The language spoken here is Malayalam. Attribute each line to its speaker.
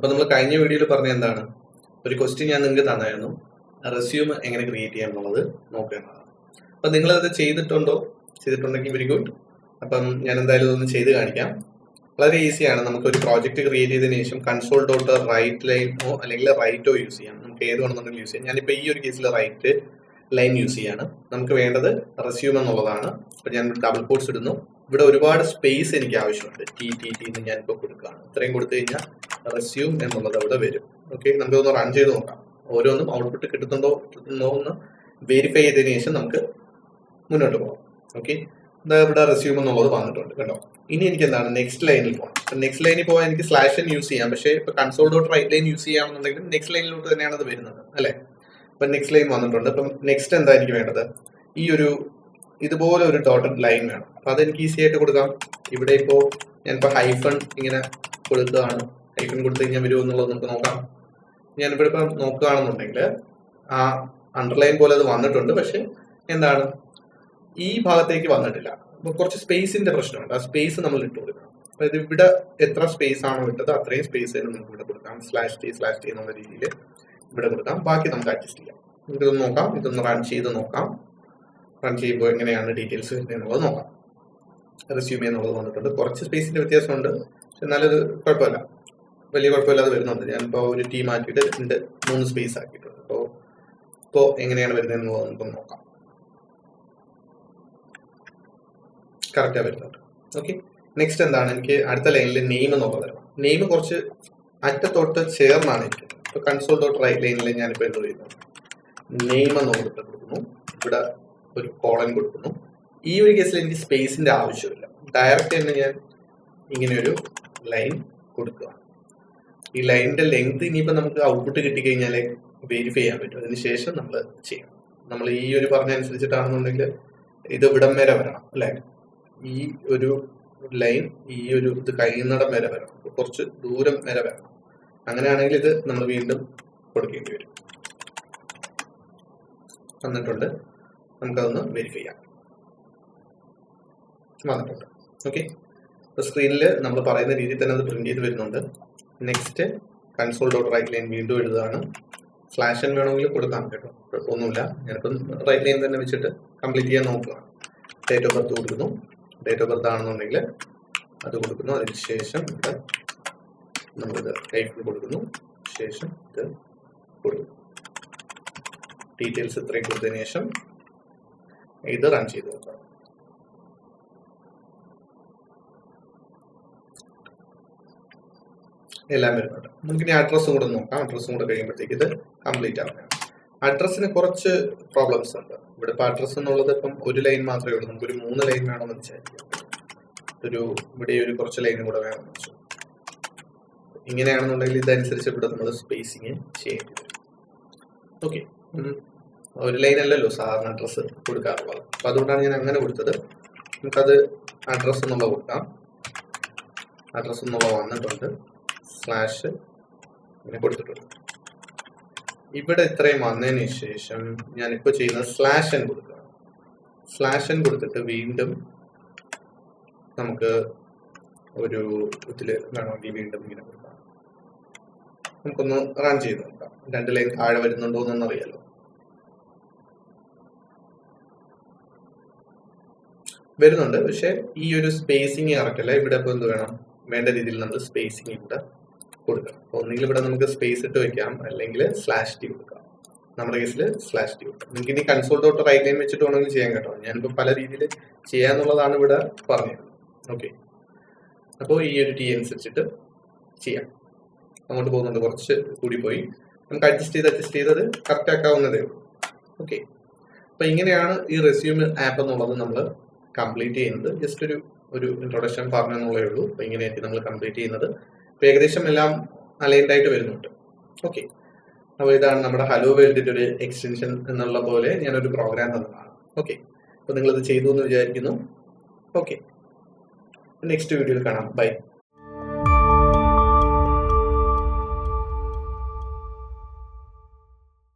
Speaker 1: അപ്പോൾ നമ്മൾ കഴിഞ്ഞ വീഡിയോയിൽ പറഞ്ഞ എന്താണ്, ഒരു ക്വസ്റ്റ്യൻ ഞാൻ നിങ്ങൾക്ക് തന്നായിരുന്നു, റെസ്യൂം എങ്ങനെ ക്രിയേറ്റ് ചെയ്യാം എന്നുള്ളത് നോക്കേണ്ടതാണ്. അപ്പം നിങ്ങളത് ചെയ്തിട്ടുണ്ടെങ്കിൽ വെരി ഗുഡ്. അപ്പം ഞാൻ എന്തായാലും ഇതൊന്ന് ചെയ്ത് കാണിക്കാം. വളരെ ഈസിയാണ്. നമുക്ക് ഒരു പ്രോജക്റ്റ് ക്രിയേറ്റ് ചെയ്തതിനു ശേഷം console.writeLine അല്ലെങ്കിൽ റൈറ്റോ യൂസ് ചെയ്യാം. നമുക്ക് ഏത് വേണമെന്നുണ്ടെങ്കിലും യൂസ് ചെയ്യാം. ഞാനിപ്പോൾ ഈ ഒരു കേസിൽ റൈറ്റ് ലൈൻ യൂസ് ചെയ്യാണ്. നമുക്ക് വേണ്ടത് റെസ്യൂം എന്നുള്ളതാണ്. അപ്പം ഞാൻ ഡബിൾ കോട്ട്സ് ഇടുന്നു. ഇവിടെ ഒരുപാട് സ്പേസ് എനിക്ക് ആവശ്യമുണ്ട്. ടി എന്ന് ഞാനിപ്പോൾ കൊടുക്കുകയാണ്. ഇത്രയും കൊടുത്തു കഴിഞ്ഞാൽ റെസ്യൂം എന്നുള്ളത് അവിടെ വരും. ഓക്കെ, നമുക്കൊന്ന് റൺ ചെയ്ത് നോക്കാം. ഓരോന്നും ഔട്ട്പുട്ട് കിട്ടുന്നുണ്ടോ എന്ന് വെരിഫൈ ചെയ്തതിനു ശേഷം നമുക്ക് മുന്നോട്ട് പോകാം. ഓക്കെ, ഇവിടെ റെസ്യൂം എന്നുള്ളത് വന്നിട്ടുണ്ട് കേട്ടോ. ഇനി എനിക്ക് എന്താണ് നെക്സ്റ്റ് ലൈനിൽ പോകണം. നെക്സ്റ്റ് ലൈനിൽ പോകാൻ എനിക്ക് /n യൂസ് ചെയ്യാം. പക്ഷേ ഇപ്പൊ console.writeLine യൂസ് ചെയ്യാമെന്നുണ്ടെങ്കിൽ നെക്സ്റ്റ് ലൈനിലോട്ട് തന്നെയാണ് അത് വരുന്നത് അല്ലേ. അപ്പൊ നെക്സ്റ്റ് ലൈൻ വന്നിട്ടുണ്ട്. അപ്പം നെക്സ്റ്റ് എന്താ എനിക്ക് വേണ്ടത്, ഈ ഒരു ഇതുപോലെ ഒരു ഡോട്ടഡ് ലൈൻ വേണം. അപ്പൊ അതെനിക്ക് ഈസി ആയിട്ട് കൊടുക്കാം. ഇവിടെ ഇപ്പോൾ ഞാനിപ്പോൾ ഹൈഫൺ ഇങ്ങനെ കൊടുക്കുകയാണ്. ഹൈഫൺ കൊടുത്തു കഴിഞ്ഞാൽ വരുമോ എന്നുള്ളത് നമുക്ക് നോക്കാം. ഞാനിവിടെ ഇപ്പം നോക്കുകയാണെന്നുണ്ടെങ്കിൽ ആ അണ്ടർലൈൻ പോലെ അത് വന്നിട്ടുണ്ട്. പക്ഷെ എന്താണ്, ഈ ഭാഗത്തേക്ക് വന്നിട്ടില്ല. അപ്പൊ കുറച്ച് സ്പേസിന്റെ പ്രശ്നമുണ്ട്. ആ സ്പേസ് നമ്മൾ ഇട്ട് കൊടുക്കണം. അപ്പൊ ഇത് ഇവിടെ എത്ര സ്പേസ് ആണോ ഇട്ടത് അത്രയും സ്പേസ് നമുക്ക് ഇവിടെ കൊടുക്കാം. /t എന്നുള്ള രീതിയിൽ ഇവിടെ കൊടുക്കാം. ബാക്കി നമുക്ക് അഡ്ജസ്റ്റ് ചെയ്യാം. നമുക്കിതൊന്ന് നോക്കാം. ഇതൊന്ന് റൺ ചെയ്ത് നോക്കാം. റൺ ചെയ്യുമ്പോൾ എങ്ങനെയാണ് ഡീറ്റെയിൽസ് എന്നുള്ളത് നോക്കാം. റെസ്യൂമേ എന്നുള്ളത് വന്നിട്ടുണ്ട്. കുറച്ച് സ്പേസിന്റെ വ്യത്യാസമുണ്ട്, പക്ഷെ എന്നാലത് കുഴപ്പമില്ല, വലിയ കുഴപ്പമില്ലാതെ വരുന്നുണ്ട്. ഞാനിപ്പോൾ ഒരു ടീം ആക്കിയിട്ട് 3 സ്പേസ് ആക്കിയിട്ടുണ്ട്. ഇപ്പോൾ എങ്ങനെയാണ് വരുന്നത് എന്നുള്ളത് നമുക്കൊന്ന് നോക്കാം. കറക്റ്റാ വരുന്നുണ്ട്. ഓക്കെ, നെക്സ്റ്റ് എന്താണ്, എനിക്ക് അടുത്ത ലൈനിൽ നെയിം എന്നുള്ളത് വരണം. നെയിം കുറച്ച് അറ്റത്തോട്ട് ചേർന്നാണ് ഇരിക്കുന്നത്. ഇപ്പൊ console.writeLine ഞാനിപ്പോൾ എന്ത് ചെയ്യുന്നു, നെയിം എന്നുള്ളത് കൊടുക്കുന്നു. ഇവിടെ ഒരു കോളൻ കൊടുക്കുന്നു. ഈ ഒരു കേസിൽ എനിക്ക് സ്പേസിന്റെ ആവശ്യമില്ല. ഡയറക്റ്റ് തന്നെ ഞാൻ ഇങ്ങനെ ഒരു ലൈൻ കൊടുക്കുക. ഈ ലൈനിന്റെ ലെങ്ത് ഇനിയിപ്പോൾ നമുക്ക് ഔട്ട്പുട്ട് കിട്ടിക്കഴിഞ്ഞാൽ വെരിഫൈ ചെയ്യാൻ പറ്റും. അതിനുശേഷം നമ്മൾ ചെയ്യണം. നമ്മൾ ഈ ഒരു പറഞ്ഞ അനുസരിച്ചിട്ടാണെന്നുണ്ടെങ്കിൽ ഇത് ഇവിടം വരെ വരണം അല്ലെ. ഈ ഒരു ലൈൻ ഈ ഒരു ഇത് കഴിയുന്നിടം വരെ വരണം, കുറച്ച് ദൂരം വരെ വരണം. അങ്ങനെയാണെങ്കിൽ ഇത് നമ്മൾ വീണ്ടും കൊടുക്കേണ്ടി വരും. വന്നിട്ടുണ്ട്, നമുക്കതൊന്ന് വെരിഫൈ ചെയ്യാം. വന്നിട്ടുണ്ട്. ഓക്കെ, ഇപ്പൊ സ്ക്രീനിൽ നമ്മൾ പറയുന്ന രീതിയിൽ തന്നെ അത് പ്രിന്റ് ചെയ്ത് വരുന്നുണ്ട്. നെക്സ്റ്റ് console.writeLine വീണ്ടും എഴുതുകയാണ്. /n വേണമെങ്കിൽ കൊടുക്കാം കേട്ടോ, കുഴപ്പമൊന്നുമില്ല. ഞാനിപ്പം റൈറ്റ് തന്നെ വെച്ചിട്ട് കംപ്ലീറ്റ് ചെയ്യാൻ നോക്കുകയാണ്. ഡേറ്റ് ഓഫ് ബർത്ത് കൊടുക്കുന്നു. ഡേറ്റ് ഓഫ് ബർത്ത് ആണെന്നുണ്ടെങ്കിൽ അത് കൊടുക്കുന്നു. അതിനുശേഷം ഇവിടെ നമ്മളിത് ടൈപ്പ് കൊടുക്കുന്നു. ശേഷം ഇത് കൊടുക്കുന്നു. ഡീറ്റെയിൽസ് ഇത്രയും കൊടുത്തതിന് ശേഷം ഇത് റൺ ചെയ്ത് നോക്കാം. എല്ലാം വരുന്നുണ്ട്. നമുക്കിനി അഡ്രസ്സും കൂടെ നോക്കാം. അഡ്രസ്സും കൂടെ കഴിയുമ്പോഴത്തേക്ക് ഇത് കംപ്ലീറ്റ് ആവുകയാണ്. അഡ്രസ്സിന് കുറച്ച് പ്രോബ്ലംസ് ഉണ്ട്. ഇവിടെ ഇപ്പം അഡ്രസ്സ് എന്നുള്ളത് ഇപ്പം ഒരു ലൈൻ മാത്രമേ ഉള്ളൂ. നമുക്കൊരു 3 ലൈൻ വേണമെന്ന് വിചാരിക്കാം. ഇവിടെ ഒരു കുറച്ച് ലൈനും കൂടെ വേണമെന്ന് വെച്ചു. ഇങ്ങനെയാണെന്നുണ്ടെങ്കിൽ ഇതനുസരിച്ച് ഇവിടെ നമ്മൾ സ്പേസിങ് ചെയ്യേണ്ടി വരും. ഓക്കെ, ഒരു ലൈൻ അല്ലല്ലോ സാധാരണ അഡ്രസ്സ് കൊടുക്കാറുള്ളത്. അപ്പം അതുകൊണ്ടാണ് ഞാൻ അങ്ങനെ കൊടുത്തത്. നമുക്കത് അഡ്രസ്സ് എന്നുള്ള കൊടുക്കാം. അഡ്രസ്സ് എന്നുള്ള വന്നിട്ടുണ്ട്. / ഇങ്ങനെ കൊടുത്തിട്ടുണ്ട്. ഇവിടെ ഇത്രയും വന്നതിന് ശേഷം ഞാനിപ്പോൾ ചെയ്യുന്നത് /n കൊടുക്കുക. /n കൊടുത്തിട്ട് വീണ്ടും നമുക്ക് ഒരു ഇതില് വേണമെങ്കിൽ വീണ്ടും ഇങ്ങനെ കൊടുക്കാം. നമുക്കൊന്ന് റൺ ചെയ്ത് നോക്കാം. 2 ലൈൻ താഴെ വരുന്നുണ്ടോ എന്നൊന്നും അറിയാലോ. വരുന്നുണ്ട്, പക്ഷെ ഈ ഒരു സ്പേസിങ് കറക്റ്റ് അല്ല. ഇവിടെ ഇപ്പോൾ എന്ത് വേണം, വേണ്ട രീതിയിൽ നമ്മൾ സ്പേസിങ് ഇവിടെ കൊടുക്കണം. ഒന്നുകിൽ ഇവിടെ നമുക്ക് സ്പേസ് ഇട്ട് വെക്കാം, അല്ലെങ്കിൽ /t കൊടുക്കാം. നമ്മുടെ കേസിൽ /t കൊടുക്കാം. നിങ്ങൾക്ക് ഇനി console.writeLine വെച്ചിട്ട് വേണമെങ്കിൽ ചെയ്യാൻ കേട്ടോ. ഞാനിപ്പോൾ പല രീതിയിൽ ചെയ്യാന്നുള്ളതാണ് ഇവിടെ പറഞ്ഞത്. ഓക്കെ, അപ്പോൾ ഈ ഒരു ടി അനുസരിച്ചിട്ട് ചെയ്യാം. അങ്ങോട്ട് പോകുന്നുണ്ട്, കുറച്ച് കൂടി പോയി. നമുക്ക് അഡ്ജസ്റ്റ് ചെയ്തത് കറക്റ്റ് ആക്കാവുന്നതേ ഉള്ളൂ. ഓക്കെ, അപ്പൊ ഇങ്ങനെയാണ് ഈ റെസ്യൂം ആപ്പ് എന്നുള്ളത് നമ്മൾ കംപ്ലീറ്റ് ചെയ്യുന്നത്. ജസ്റ്റ് ഒരു ഇൻട്രൊഡക്ഷൻ പറഞ്ഞെന്നുള്ളേ ഉള്ളൂ. അപ്പൊ ഇങ്ങനെയായിട്ട് നമ്മൾ കംപ്ലീറ്റ് ചെയ്യുന്നത്. ഇപ്പൊ ഏകദേശം എല്ലാം അലൈൻഡ് ആയിട്ട് വരുന്നുണ്ട്. ഓക്കെ, അപ്പോൾ ഇതാണ് നമ്മുടെ ഹലോ വേൾഡിന്റെ ഒരു എക്സ്റ്റൻഷൻ എന്നുള്ള പോലെ ഞാനൊരു പ്രോഗ്രാം തന്നതാണ്. ഓക്കെ, അപ്പോൾ നിങ്ങളിത് ചെയ്തു എന്ന് വിചാരിക്കുന്നു. ഓക്കെ, നെക്സ്റ്റ് വീഡിയോയിൽ കാണാം. ബൈ.